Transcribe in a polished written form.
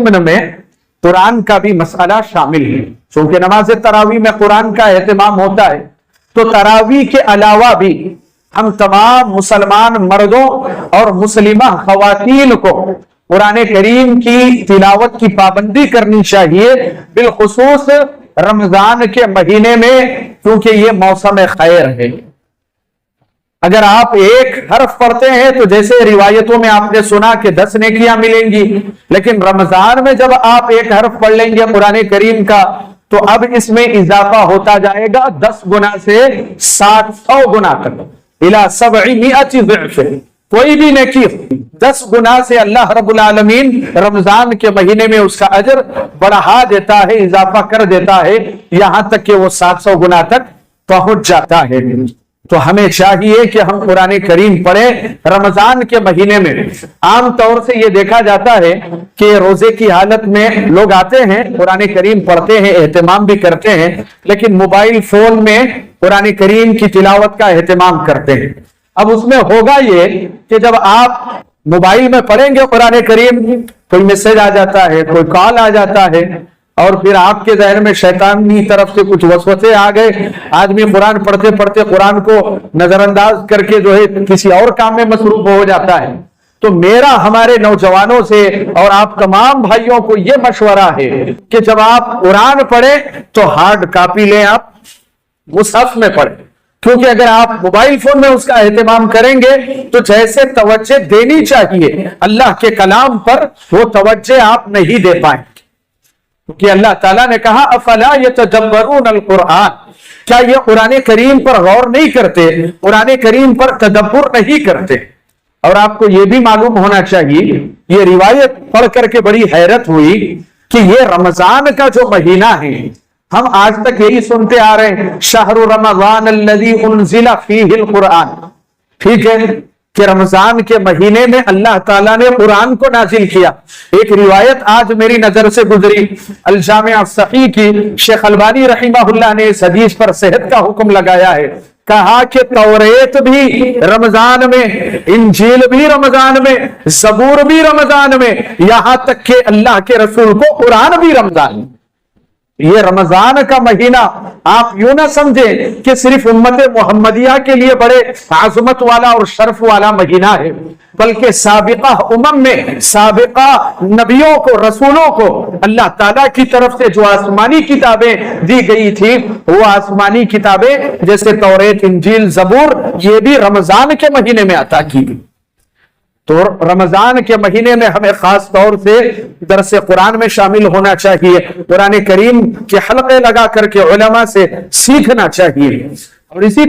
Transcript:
ضمن میں قرآن کا بھی مسئلہ شامل ہے. چونکہ نماز تراویح میں قرآن کا اہتمام ہوتا ہے تو تراویح کے علاوہ بھی ہم تمام مسلمان مردوں اور مسلمہ خواتین کو قرآن کریم کی تلاوت کی پابندی کرنی چاہیے، بالخصوص رمضان کے مہینے میں، کیونکہ یہ موسم خیر ہے. اگر آپ ایک حرف پڑھتے ہیں تو جیسے روایتوں میں آپ نے سنا کہ 10 نیکیاں ملیں گی، لیکن رمضان میں جب آپ ایک حرف پڑھ لیں گے قرآن کریم کا تو اب اس میں اضافہ ہوتا جائے گا 10 گنا سے 700 گنا تک، الى 700 ضعف. کوئی بھی نیکی 10 گنا سے اللہ رب العالمین رمضان کے مہینے میں اس کا اجر بڑھا دیتا ہے، اضافہ کر دیتا ہے، یہاں تک کہ وہ 700 گنا تک پہنچ جاتا ہے. تو ہمیں چاہیے کہ ہم قرآن کریم پڑھیں رمضان کے مہینے میں. عام طور سے یہ دیکھا جاتا ہے کہ روزے کی حالت میں لوگ آتے ہیں، قرآن کریم پڑھتے ہیں، اہتمام بھی کرتے ہیں، لیکن موبائل فون میں قرآن کریم کی تلاوت کا اہتمام کرتے ہیں. اب اس میں ہوگا یہ کہ جب آپ موبائل میں پڑھیں گے قرآن کریم، کوئی میسج آ جاتا ہے، کوئی کال آ جاتا ہے، اور پھر آپ کے ذہن میں شیطانی طرف سے کچھ وسوسے آ گئے، آدمی قرآن پڑھتے پڑھتے قرآن کو نظر انداز کر کے جو ہے کسی اور کام میں مصروف ہو جاتا ہے. تو میرا ہمارے نوجوانوں سے اور آپ تمام بھائیوں کو یہ مشورہ ہے کہ جب آپ قرآن پڑھیں تو ہارڈ کاپی لیں، آپ مصحف میں پڑھیں، کیونکہ اگر آپ موبائل فون میں اس کا اہتمام کریں گے تو جیسے توجہ دینی چاہیے اللہ کے کلام پر وہ توجہ آپ نہیں دے پائیں. کیونکہ اللہ تعالیٰ نے کہا افلا یتدبرون القرآن، کیا یہ قرآن کریم پر غور نہیں کرتے، قرآن کریم پر تدبر نہیں کرتے. اور آپ کو یہ بھی معلوم ہونا چاہیے، یہ روایت پڑھ کر کے بڑی حیرت ہوئی کہ یہ رمضان کا جو مہینہ ہے، ہم آج تک یہی سنتے آ رہے ہیں شہر رمضان الذی انزل فیہ القرآن، ٹھیک ہے کہ رمضان کے مہینے میں اللہ تعالیٰ نے قرآن کو نازل کیا. ایک روایت آج میری نظر سے گزری الجامع الصحیح کی، شیخ البانی رحمہ اللہ نے اس حدیث پر صحت کا حکم لگایا ہے. کہا کہ توریت بھی رمضان میں، انجیل بھی رمضان میں، زبور بھی رمضان میں، یہاں تک کہ اللہ کے رسول کو قرآن بھی رمضان میں. یہ رمضان کا مہینہ آپ یوں نہ سمجھیں کہ صرف امت محمدیہ کے لیے بڑے عظمت والا اور شرف والا مہینہ ہے، بلکہ سابقہ امم میں، سابقہ نبیوں کو، رسولوں کو اللہ تعالیٰ کی طرف سے جو آسمانی کتابیں دی گئی تھی، وہ آسمانی کتابیں جیسے توریت، انجیل، زبور، یہ بھی رمضان کے مہینے میں عطا کی گئی. تو رمضان کے مہینے میں ہمیں خاص طور سے درس قرآن میں شامل ہونا چاہیے، قرآن کریم کے حلقے لگا کر کے علماء سے سیکھنا چاہیے. اور اسی